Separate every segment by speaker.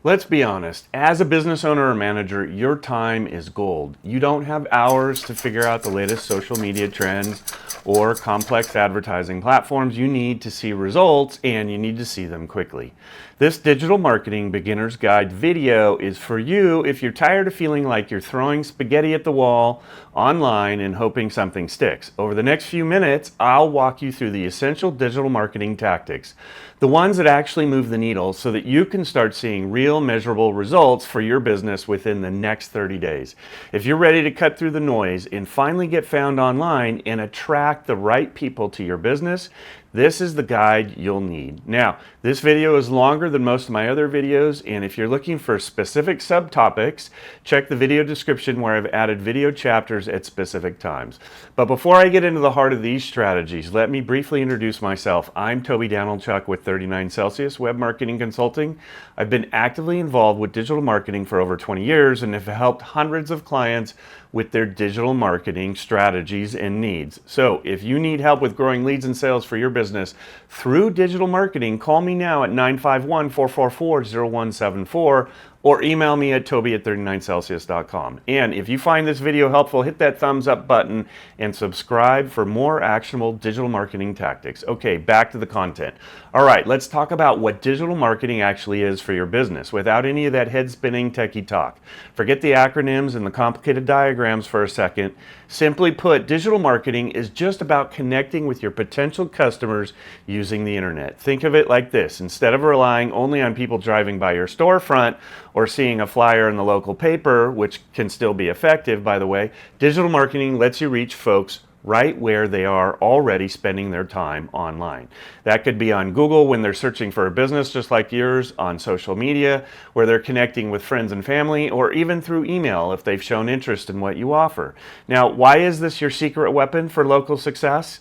Speaker 1: Let's be honest, as a business owner or manager, your time is gold. You don't have hours to figure out the latest social media trends or complex advertising platforms. You need to see results, and you need to see them quickly. This digital marketing beginner's guide video is for you if you're tired of feeling like you're throwing spaghetti at the wall online and hoping something sticks. Over the next few minutes, I'll walk you through the essential digital marketing tactics, the ones that actually move the needle so that you can start seeing real measurable results for your business within the next 30 days. If you're ready to cut through the noise and finally get found online and attract the right people to your business, this is the guide you'll need. Now, this video is longer than most of my other videos, and if you're looking for specific subtopics, check the video description where I've added video chapters at specific times. But before I get into the heart of these strategies, let me briefly introduce myself. I'm Toby Danilchuk with 39 Celsius Web Marketing Consulting. I've been actively involved with digital marketing for over 20 years and have helped hundreds of clients with their digital marketing strategies and needs. So if you need help with growing leads and sales for your business through digital marketing, call me now at 951-444-0174 or email me at toby@39celsius.com. And if you find this video helpful, hit that thumbs up button and subscribe for more actionable digital marketing tactics. Okay, back to the content. All right, let's talk about what digital marketing actually is for your business without any of that head-spinning techie talk. Forget the acronyms and the complicated diagrams for a second. Simply put, digital marketing is just about connecting with your potential customers using the internet. Think of it like this. Instead of relying only on people driving by your storefront or seeing a flyer in the local paper, which can still be effective, by the way, digital marketing lets you reach folks right where they are already spending their time online. That could be on Google when they're searching for a business just like yours, on social media where they're connecting with friends and family, or even through email if they've shown interest in what you offer. Now, why is this your secret weapon for local success?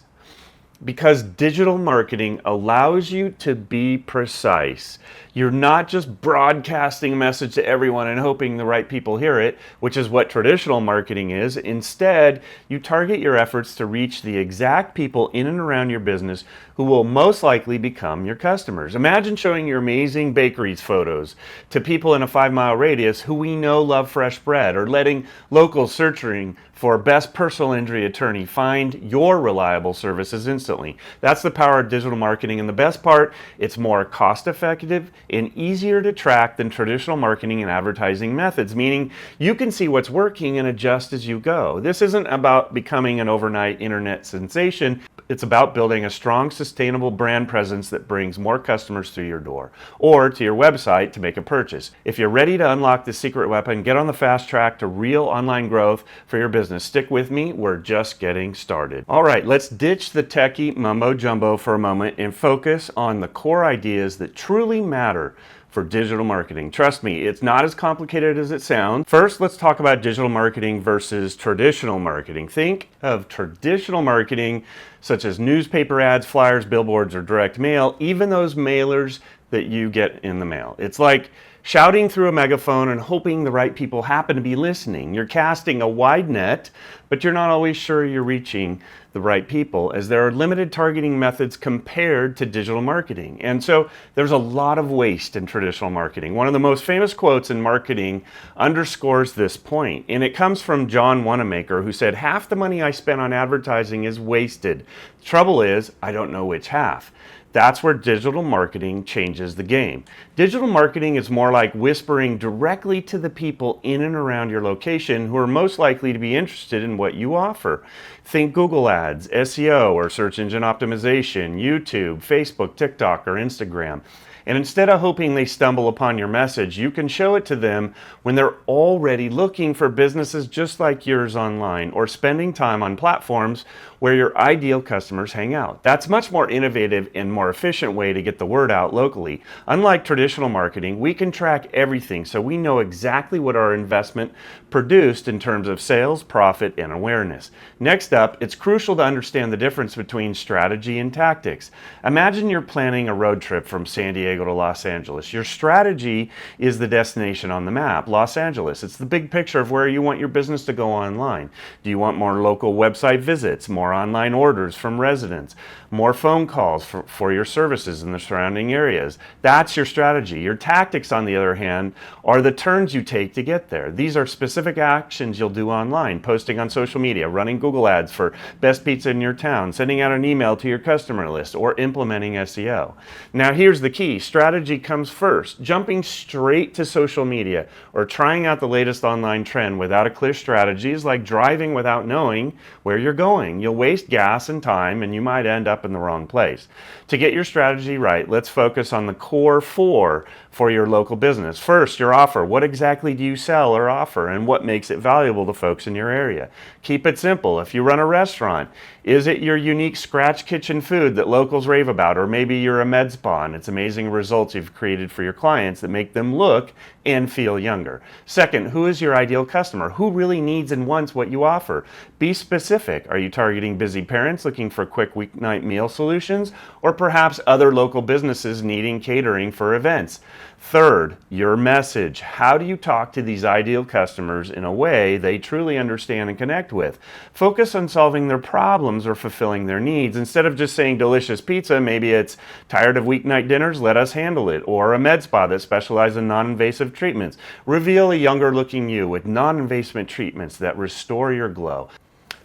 Speaker 1: Because digital marketing allows you to be precise. You're not just broadcasting a message to everyone and hoping the right people hear it, which is what traditional marketing is. Instead, you target your efforts to reach the exact people in and around your business who will most likely become your customers. Imagine showing your amazing bakeries photos to people in a 5-mile radius who we know love fresh bread, or letting locals searching for best personal injury attorney find your reliable services instantly. That's the power of digital marketing, and the best part, it's more cost effective and easier to track than traditional marketing and advertising methods, meaning you can see what's working and adjust as you go. This isn't about becoming an overnight internet sensation. It's about building a strong, sustainable brand presence that brings more customers through your door or to your website to make a purchase. If you're ready to unlock the secret weapon, get on the fast track to real online growth for your business. Stick with me, we're just getting started. All right, let's ditch the techie mumbo jumbo for a moment and focus on the core ideas that truly matter for digital marketing. Trust me, it's not as complicated as it sounds. First, let's talk about digital marketing versus traditional marketing. Think of traditional marketing such as newspaper ads, flyers, billboards, or direct mail, even those mailers that you get in the mail. It's like shouting through a megaphone and hoping the right people happen to be listening. You're casting a wide net, but you're not always sure you're reaching the right people, as there are limited targeting methods compared to digital marketing. And so there's a lot of waste in traditional marketing. One of the most famous quotes in marketing underscores this point, and it comes from John Wanamaker, who said, "Half the money I spent on advertising is wasted. The trouble is, I don't know which half." That's where digital marketing changes the game. Digital marketing is more like whispering directly to the people in and around your location who are most likely to be interested in what you offer. Think Google Ads, SEO or search engine optimization, YouTube, Facebook, TikTok, or Instagram. And instead of hoping they stumble upon your message, you can show it to them when they're already looking for businesses just like yours online, or spending time on platforms where your ideal customers hang out. That's a much more innovative and more efficient way to get the word out locally. Unlike traditional marketing, we can track everything, so we know exactly what our investment produced in terms of sales, profit, and awareness. Next up, it's crucial to understand the difference between strategy and tactics. Imagine you're planning a road trip from San Diego to Los Angeles. Your strategy is the destination on the map, Los Angeles. It's the big picture of where you want your business to go online. Do you want more local website visits, more more online orders from residents, more phone calls for your services in the surrounding areas. That's your strategy. Your tactics, on the other hand, are the turns you take to get there. These are specific actions you'll do online: posting on social media, running Google ads for best pizza in your town, sending out an email to your customer list, or implementing SEO. Now here's the key: strategy comes first. Jumping straight to social media or trying out the latest online trend without a clear strategy is like driving without knowing where you're going. You'll waste gas and time, and you might end up in the wrong place. To get your strategy right, let's focus on the core four for your local business. First, your offer. What exactly do you sell or offer, and what makes it valuable to folks in your area? Keep it simple. If you run a restaurant, is it your unique scratch kitchen food that locals rave about? Or maybe you're a med spa and it's amazing results you've created for your clients that make them look and feel younger. Second, who is your ideal customer? Who really needs and wants what you offer? Be specific. Are you targeting busy parents looking for quick weeknight meal solutions, or perhaps other local businesses needing catering for events? Third, your message. How do you talk to these ideal customers in a way they truly understand and connect with? Focus on solving their problems or fulfilling their needs. Instead of just saying delicious pizza, maybe it's tired of weeknight dinners, let us handle it. Or a med spa that specializes in non-invasive treatments. Reveal a younger looking you with non-invasive treatments that restore your glow.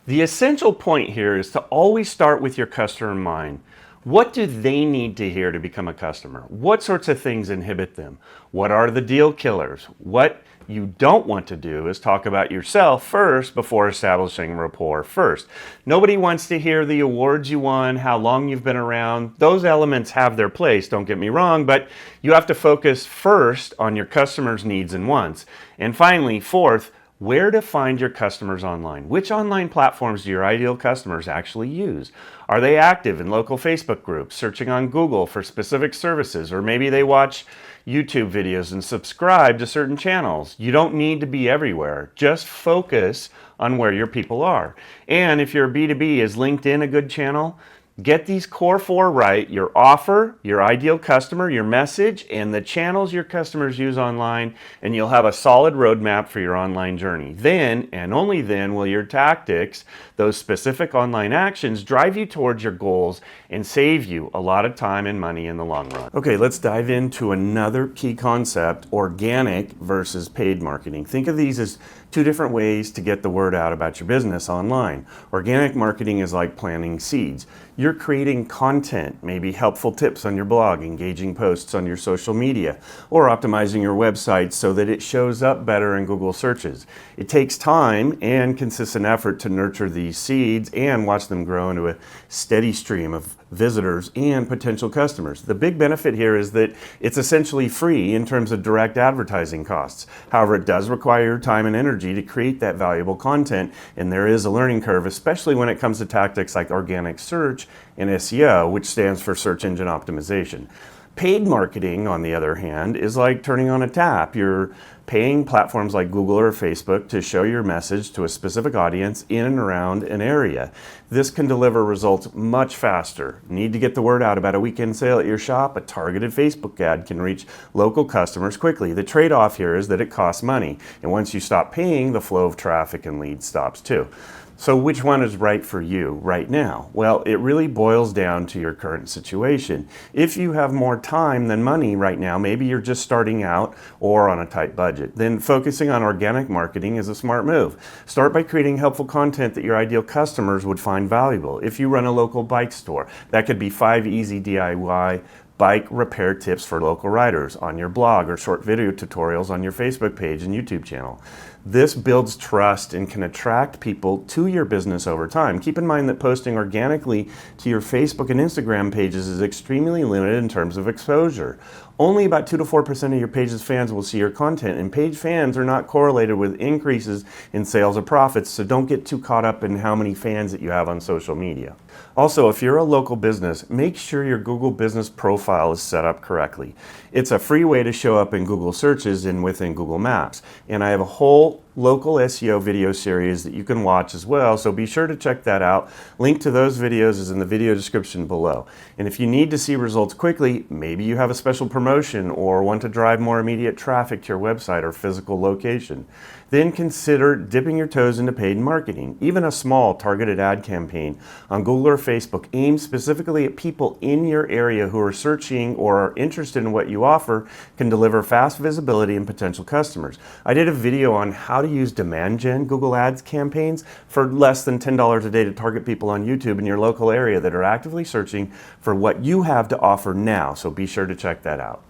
Speaker 1: The essential point here is to always start with your customer in mind. What do they need to hear to become a customer? What sorts of things inhibit them? What are the deal killers? What you don't want to do is talk about yourself first before establishing rapport first. Nobody wants to hear the awards you won, how long you've been around. Those elements have their place, don't get me wrong, but you have to focus first on your customers' needs and wants. And finally, fourth, where to find your customers online. Which online platforms do your ideal customers actually use? Are they active in local Facebook groups, searching on Google for specific services, or maybe they watch YouTube videos and subscribe to certain channels? You don't need to be everywhere. Just focus on where your people are. And if you're a B2B, is LinkedIn a good channel? Get these core four right: your offer, your ideal customer, your message, and the channels your customers use online, and you'll have a solid roadmap for your online journey. Then, and only then, will your tactics, those specific online actions, drive you towards your goals and save you a lot of time and money in the long run. Okay, let's dive into another key concept: organic versus paid marketing. Think of these as two different ways to get the word out about your business online. Organic marketing is like planting seeds. You're creating content, maybe helpful tips on your blog, engaging posts on your social media, or optimizing your website so that it shows up better in Google searches. It takes time and consistent effort to nurture these seeds and watch them grow into a steady stream of visitors and potential customers. The big benefit here is that it's essentially free in terms of direct advertising costs. However, it does require time and energy to create that valuable content, and there is a learning curve, especially when it comes to tactics like organic search and SEO, which stands for search engine optimization. Paid marketing, on the other hand, is like turning on a tap. You're paying platforms like Google or Facebook to show your message to a specific audience in and around an area. This can deliver results much faster. Need to get the word out about a weekend sale at your shop? A targeted Facebook ad can reach local customers quickly. The trade-off here is that it costs money, and once you stop paying, the flow of traffic and leads stops too. So which one is right for you right now? Well, it really boils down to your current situation. If you have more time than money right now, maybe you're just starting out or on a tight budget, then focusing on organic marketing is a smart move. Start by creating helpful content that your ideal customers would find valuable. If you run a local bike store, that could be 5 easy DIY bike repair tips for local riders on your blog, or short video tutorials on your Facebook page and YouTube channel. This builds trust and can attract people to your business over time. Keep in mind that posting organically to your Facebook and Instagram pages is extremely limited in terms of exposure. Only about 2 to 4% of your page's fans will see your content, and page fans are not correlated with increases in sales or profits, so don't get too caught up in how many fans that you have on social media. Also, if you're a local business, make sure your Google business profile is set up correctly. It's a free way to show up in Google searches and within Google Maps, and I have a whole local SEO video series that you can watch as well, so be sure to check that out. Link to those videos is in the video description below. And if you need to see results quickly, maybe you have a special promotion or want to drive more immediate traffic to your website or physical location, then consider dipping your toes into paid marketing. Even a small targeted ad campaign on Google or Facebook aimed specifically at people in your area who are searching or are interested in what you offer can deliver fast visibility and potential customers. I did a video on how to use demand gen Google Ads campaigns for less than $10 a day to target people on YouTube in your local area that are actively searching for what you have to offer now, so be sure to check that out.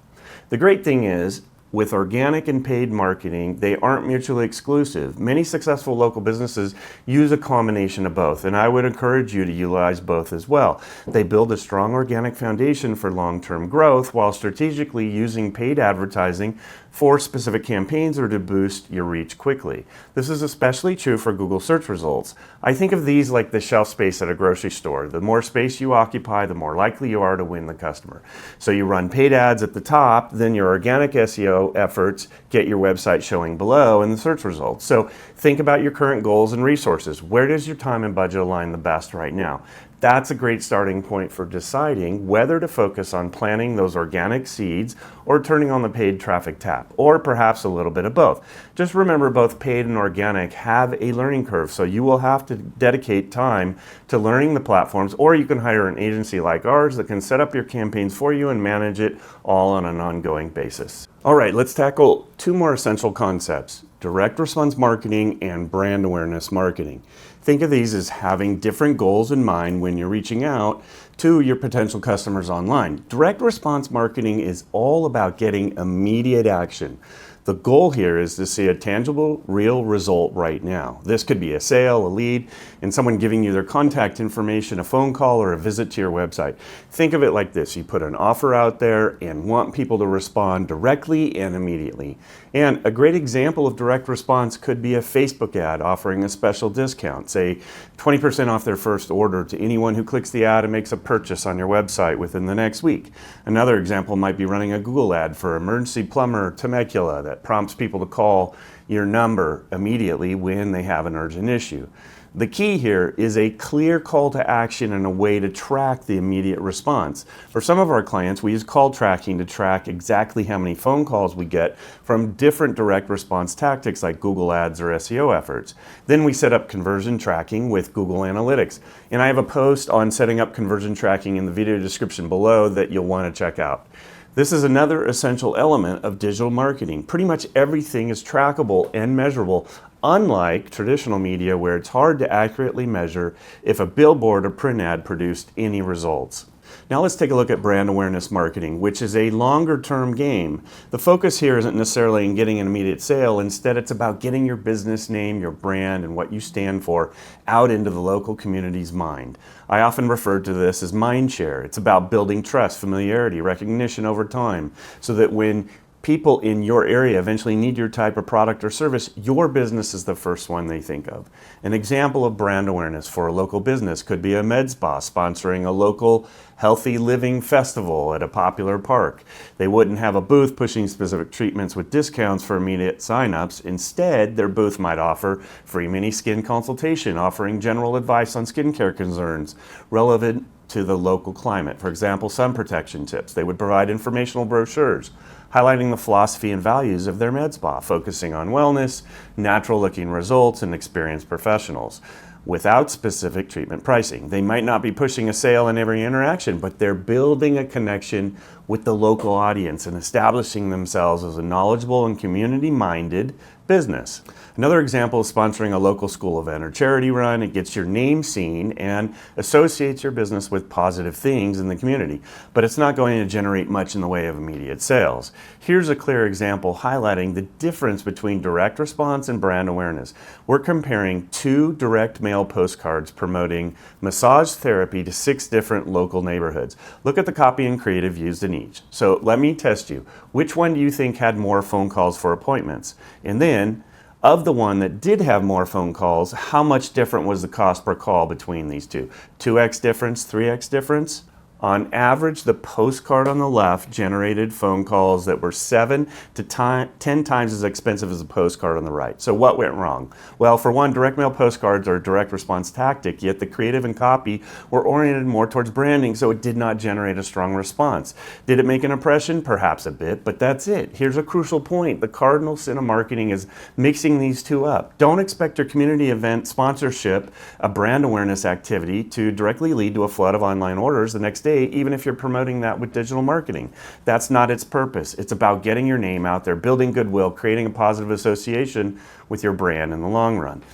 Speaker 1: The great thing is, with organic and paid marketing, they aren't mutually exclusive. Many successful local businesses use a combination of both, and I would encourage you to utilize both as well. They build a strong organic foundation for long-term growth while strategically using paid advertising for specific campaigns or to boost your reach quickly. This is especially true for Google search results. I think of these like the shelf space at a grocery store. The more space you occupy, the more likely you are to win the customer. So you run paid ads at the top, then your organic SEO efforts get your website showing below in the search results. So think about your current goals and resources. Where does your time and budget align the best right now? That's a great starting point for deciding whether to focus on planting those organic seeds or turning on the paid traffic tap, or perhaps a little bit of both. Just remember, both paid and organic have a learning curve, so you will have to dedicate time to learning the platforms, or you can hire an agency like ours that can set up your campaigns for you and manage it all on an ongoing basis. All right, let's tackle two more essential concepts: direct response marketing and brand awareness marketing. Think of these as having different goals in mind when you're reaching out to your potential customers online. Direct response marketing is all about getting immediate action. The goal here is to see a tangible, real result right now. This could be a sale, a lead, and someone giving you their contact information, a phone call, or a visit to your website. Think of it like this: you put an offer out there and want people to respond directly and immediately. And a great example of direct response could be a Facebook ad offering a special discount, say 20% off their first order to anyone who clicks the ad and makes a purchase on your website within the next week. Another example might be running a Google ad for emergency plumber Temecula that prompts people to call your number immediately when they have an urgent issue. The key here is a clear call to action and a way to track the immediate response. For some of our clients, we use call tracking to track exactly how many phone calls we get from different direct response tactics like Google Ads or SEO efforts. Then we set up conversion tracking with Google Analytics. And I have a post on setting up conversion tracking in the video description below that you'll want to check out. This is another essential element of digital marketing. Pretty much everything is trackable and measurable, unlike traditional media where it's hard to accurately measure if a billboard or print ad produced any results. Now let's take a look at brand awareness marketing, which is a longer term game. The focus here isn't necessarily in getting an immediate sale. Instead, it's about getting your business name, your brand, and what you stand for out into the local community's mind. I often refer to this as mind share. It's about building trust, familiarity, recognition over time, so that when people in your area eventually need your type of product or service, your business is the first one they think of. An example of brand awareness for a local business could be a med spa sponsoring a local healthy living festival at a popular park. They wouldn't have a booth pushing specific treatments with discounts for immediate signups. Instead, their booth might offer free mini skin consultation, offering general advice on skincare concerns relevant to the local climate. For example, sun protection tips. They would provide informational brochures highlighting the philosophy and values of their med spa, focusing on wellness, natural looking results, and experienced professionals without specific treatment pricing. They might not be pushing a sale in every interaction, but they're building a connection with the local audience and establishing themselves as a knowledgeable and community-minded business. Another example is sponsoring a local school event or charity run. It gets your name seen and associates your business with positive things in the community, but it's not going to generate much in the way of immediate sales. Here's a clear example highlighting the difference between direct response and brand awareness. We're comparing 2 direct mail postcards promoting massage therapy to 6 different local neighborhoods. Look at the copy and creative used in each. So let me test you. Which one do you think had more phone calls for appointments? And then, of the one that did have more phone calls, how much different was the cost per call between these two? 2x difference, 3x difference? On average, the postcard on the left generated phone calls that were 7 to 10 times as expensive as the postcard on the right. So what went wrong? Well, for one, direct mail postcards are a direct response tactic, yet the creative and copy were oriented more towards branding, so it did not generate a strong response. Did it make an impression? Perhaps a bit, but that's it. Here's a crucial point. The cardinal sin of marketing is mixing these two up. Don't expect your community event sponsorship, a brand awareness activity, to directly lead to a flood of online orders the next day, even if you're promoting that with digital marketing. That's not its purpose. It's about getting your name out there, building goodwill, creating a positive association with your brand in the long run.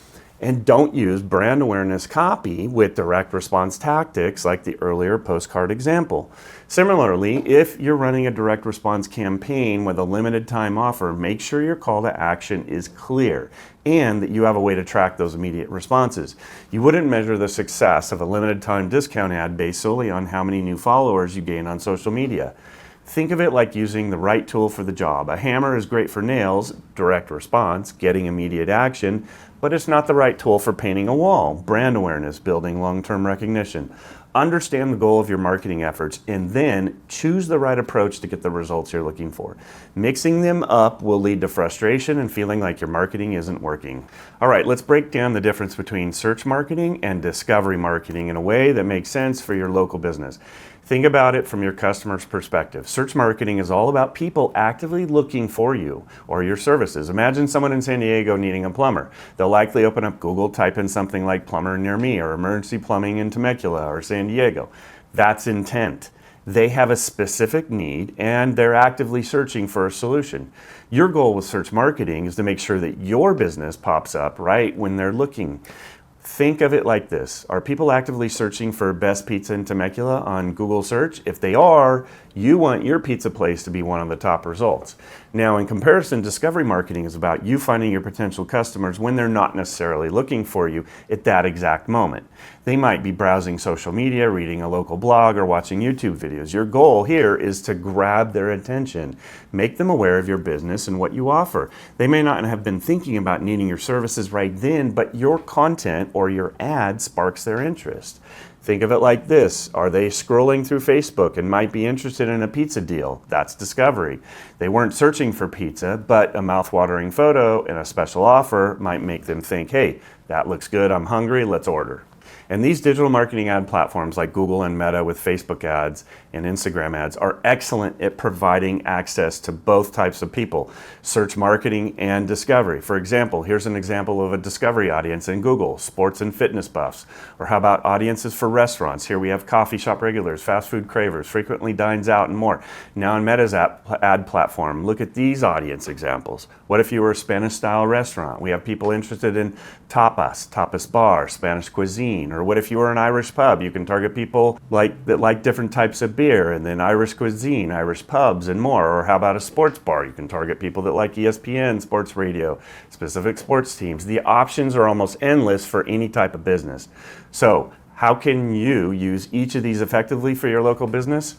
Speaker 1: And don't use brand awareness copy with direct response tactics like the earlier postcard example. Similarly, if you're running a direct response campaign with a limited time offer, make sure your call to action is clear and that you have a way to track those immediate responses. You wouldn't measure the success of a limited time discount ad based solely on how many new followers you gain on social media. Think of it like using the right tool for the job. A hammer is great for nails, direct response, getting immediate action, but it's not the right tool for painting a wall, brand awareness, building long-term recognition. Understand the goal of your marketing efforts and then choose the right approach to get the results you're looking for. Mixing them up will lead to frustration and feeling like your marketing isn't working. All right, let's break down the difference between search marketing and discovery marketing in a way that makes sense for your local business. Think about it from your customer's perspective. Search marketing is all about people actively looking for you or your services. Imagine someone in San Diego needing a plumber. They'll likely open up Google, type in something like plumber near me or emergency plumbing in Temecula or San Diego. That's intent. They have a specific need and they're actively searching for a solution. Your goal with search marketing is to make sure that your business pops up right when they're looking. Think of it like this. Are people actively searching for best pizza in Temecula on Google search? If they are, you want your pizza place to be one of the top results. Now, in comparison, discovery marketing is about you finding your potential customers when they're not necessarily looking for you at that exact moment. They might be browsing social media, reading a local blog, or watching YouTube videos. Your goal here is to grab their attention, make them aware of your business and what you offer. They may not have been thinking about needing your services right then, but your content or your ad sparks their interest. Think of it like this. Are they scrolling through Facebook and might be interested in a pizza deal? That's discovery. They weren't searching for pizza, but a mouth-watering photo and a special offer might make them think, hey, that looks good, I'm hungry, let's order. And these digital marketing ad platforms like Google and Meta with Facebook ads and Instagram ads are excellent at providing access to both types of people, search marketing and discovery. For example, here's an example of a discovery audience in Google, sports and fitness buffs. Or how about audiences for restaurants? Here we have coffee shop regulars, fast food cravers, frequently dines out, and more. Now in Meta's ad platform, look at these audience examples. What if you were a Spanish-style restaurant? We have people interested in tapas bar, Spanish cuisine. Or what if you were an Irish pub? You can target people that like different types of beer, and then Irish cuisine, Irish pubs, and more. Or how about a sports bar? You can target people that like ESPN, sports radio, specific sports teams. The options are almost endless for any type of business. So how can you use each of these effectively for your local business?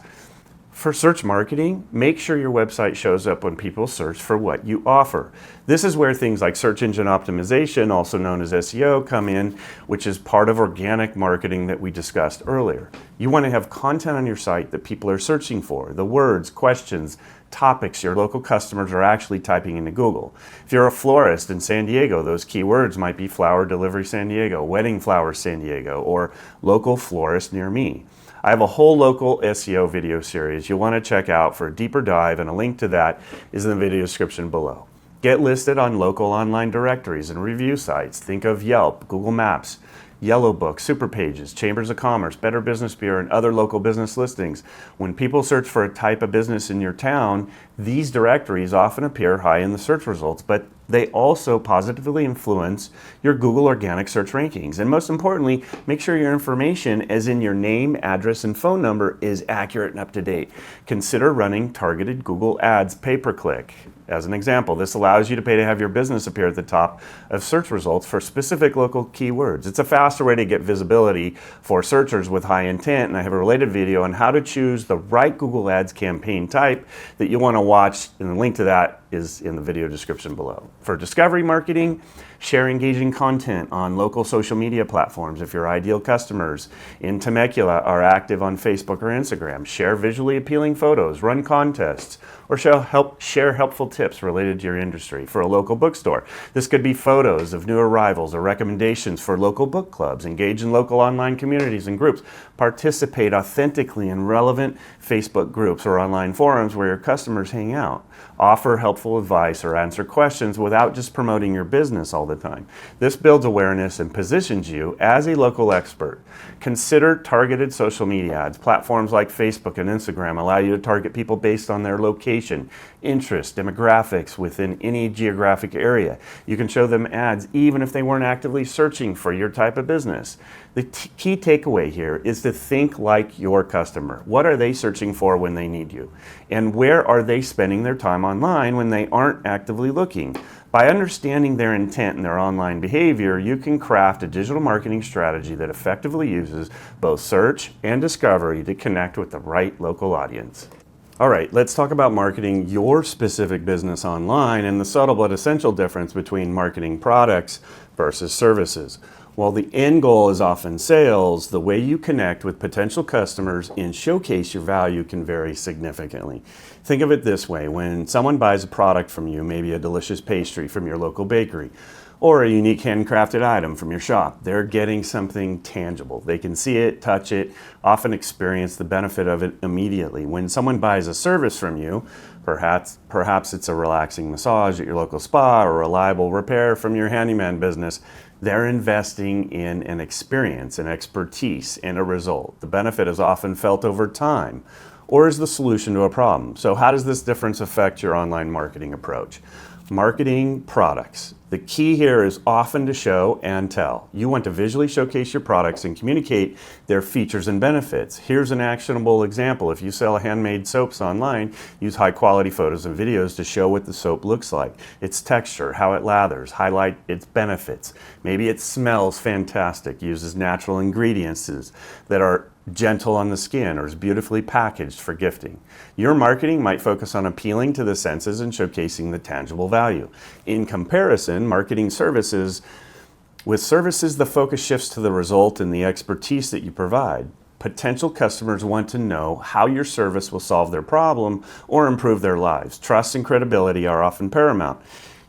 Speaker 1: For search marketing, make sure your website shows up when people search for what you offer. This is where things like search engine optimization, also known as SEO, come in, which is part of organic marketing that we discussed earlier. You want to have content on your site that people are searching for, the words, questions, topics your local customers are actually typing into Google. If you're a florist in San Diego, those keywords might be flower delivery San Diego, wedding flowers San Diego, or local florist near me. I have a whole local SEO video series you'll want to check out for a deeper dive, and a link to that is in the video description below. Get listed on local online directories and review sites. Think of Yelp, Google Maps, Yellow Book, Super Pages, Chambers of Commerce, Better Business Bureau, and other local business listings. When people search for a type of business in your town, these directories often appear high in the search results, but they also positively influence your Google organic search rankings. And most importantly, make sure your information, as in your name, address, and phone number, is accurate and up to date. Consider running targeted Google ads pay-per-click. As an example, this allows you to pay to have your business appear at the top of search results for specific local keywords. It's a faster way to get visibility for searchers with high intent, and I have a related video on how to choose the right Google Ads campaign type that you want to watch, and the link to that is in the video description below. For discovery marketing, share engaging content on local social media platforms. If your ideal customers in Temecula are active on Facebook or Instagram, share visually appealing photos, run contests, or share helpful tips related to your industry. For a local bookstore, this could be photos of new arrivals or recommendations for local book clubs. Engage in local online communities and groups. Participate authentically in relevant Facebook groups or online forums where your customers hang out. Offer helpful advice or answer questions without just promoting your business all the time. This builds awareness and positions you as a local expert. Consider targeted social media ads. Platforms like Facebook and Instagram allow you to target people based on their location, interest, demographics within any geographic area. You can show them ads even if they weren't actively searching for your type of business. The key takeaway here is to think like your customer. What are they searching for when they need you? And where are they spending their time online when they aren't actively looking? By understanding their intent and their online behavior, you can craft a digital marketing strategy that effectively uses both search and discovery to connect with the right local audience. All right, let's talk about marketing your specific business online and the subtle but essential difference between marketing products versus services. While the end goal is often sales, the way you connect with potential customers and showcase your value can vary significantly. Think of it this way: when someone buys a product from you, maybe a delicious pastry from your local bakery, or a unique handcrafted item from your shop, they're getting something tangible. They can see it, touch it, often experience the benefit of it immediately. When someone buys a service from you, perhaps it's a relaxing massage at your local spa or a reliable repair from your handyman business, they're investing in an experience, an expertise, and a result. The benefit is often felt over time or is the solution to a problem. So how does this difference affect your online marketing approach? Marketing products. The key here is often to show and tell. You want to visually showcase your products and communicate their features and benefits. Here's an actionable example. If you sell handmade soaps online, use high quality photos and videos to show what the soap looks like, its texture, how it lathers, highlight its benefits. Maybe it smells fantastic, uses natural ingredients that are gentle on the skin, or is beautifully packaged for gifting. Your marketing might focus on appealing to the senses and showcasing the tangible value. In comparison, marketing services, with services, the focus shifts to the result and the expertise that you provide. Potential customers want to know how your service will solve their problem or improve their lives. Trust and credibility are often paramount.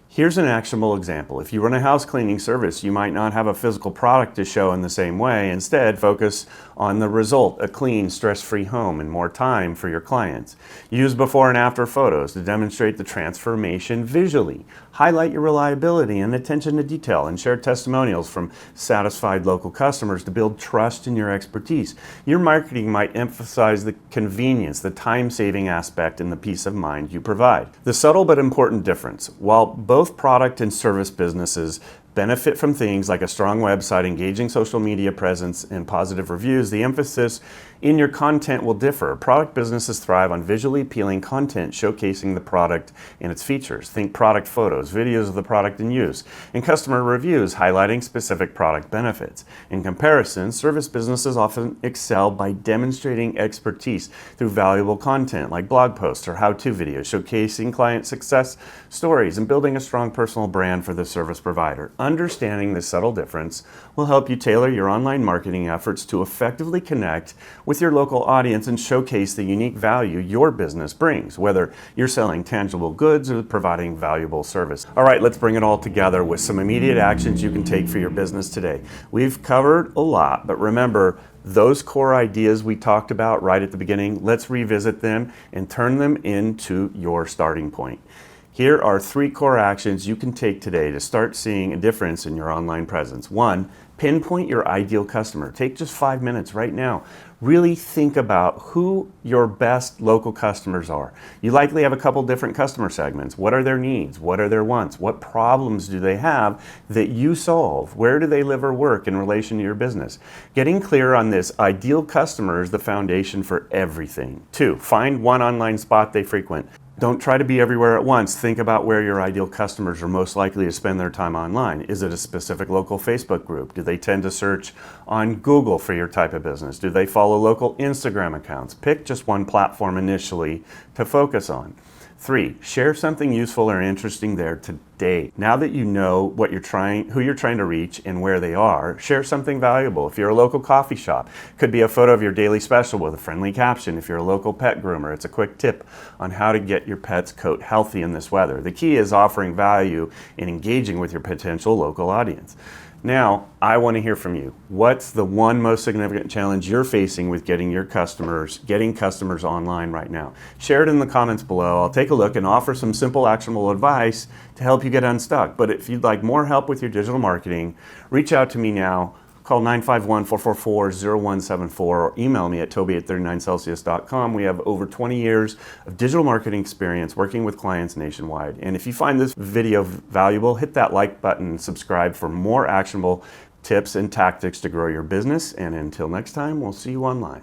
Speaker 1: Here's an actionable example. If you run a house cleaning service, you might not have a physical product to show in the same way. Instead, focus on the result: a clean, stress-free home and more time for your clients. Use before and after photos to demonstrate the transformation visually. Highlight your reliability and attention to detail, and share testimonials from satisfied local customers to build trust in your expertise. Your marketing might emphasize the convenience, the time-saving aspect, and the peace of mind you provide. The subtle but important difference: while both product and service businesses benefit from things like a strong website, engaging social media presence, and positive reviews, the emphasis in your content will differ. Product businesses thrive on visually appealing content showcasing the product and its features. Think product photos, videos of the product in use, and customer reviews highlighting specific product benefits. In comparison, service businesses often excel by demonstrating expertise through valuable content like blog posts or how-to videos, showcasing client success stories and building a strong personal brand for the service provider. Understanding this subtle difference will help you tailor your online marketing efforts to effectively connect with your local audience and showcase the unique value your business brings, whether you're selling tangible goods or providing valuable service. All right, let's bring it all together with some immediate actions you can take for your business today. We've covered a lot, but remember, those core ideas we talked about right at the beginning, let's revisit them and turn them into your starting point. Here are 3 core actions you can take today to start seeing a difference in your online presence. 1, pinpoint your ideal customer. Take just 5 minutes right now. Really think about who your best local customers are. You likely have a couple different customer segments. What are their needs? What are their wants? What problems do they have that you solve? Where do they live or work in relation to your business? Getting clear on this ideal customer is the foundation for everything. 2, find one online spot they frequent. Don't try to be everywhere at once. Think about where your ideal customers are most likely to spend their time online. Is it a specific local Facebook group? Do they tend to search on Google for your type of business? Do they follow local Instagram accounts? Pick just one platform initially to focus on. 3, share something useful or interesting there today. Now that you know what who you're trying to reach and where they are, share something valuable. If you're a local coffee shop, it could be a photo of your daily special with a friendly caption. If you're a local pet groomer, it's a quick tip on how to get your pet's coat healthy in this weather. The key is offering value and engaging with your potential local audience. Now, I want to hear from you. What's the one most significant challenge you're facing with getting customers online right now? Share it in the comments below. I'll take a look and offer some simple, actionable advice to help you get unstuck. But if you'd like more help with your digital marketing, reach out to me now. Call 951-444-0174 or email me at toby@39celsius.com. We have over 20 years of digital marketing experience working with clients nationwide. And if you find this video valuable, hit that like button and subscribe for more actionable tips and tactics to grow your business. And until next time, we'll see you online.